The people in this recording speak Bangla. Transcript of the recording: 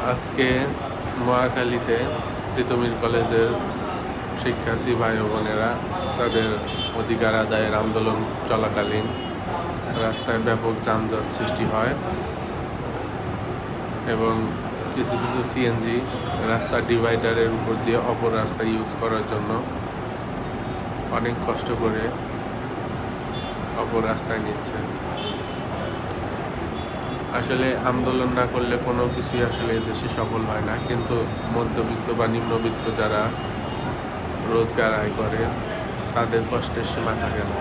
আজকে মহাখালীতে তিতুমির কলেজের শিক্ষার্থী ভাই ও বোনেরা তাদের অধিকার আদায়ের আন্দোলন চলাকালীন রাস্তায় ব্যাপক যানজট সৃষ্টি হয় এবং কিছু কিছু সিএনজি রাস্তার ডিভাইডারের উপর দিয়ে অপর রাস্তা ইউজ করার জন্য অনেক কষ্ট করে অপর রাস্তায় নিচ্ছে। আসলে আন্দোলন না করলে কোনো কিছুই আসলে দেশে সফল হয় না, কিন্তু মধ্যবিত্ত বা নিম্নবিত্ত যারা রোজগার আয় করে তাদের কষ্টের সীমা থাকে না।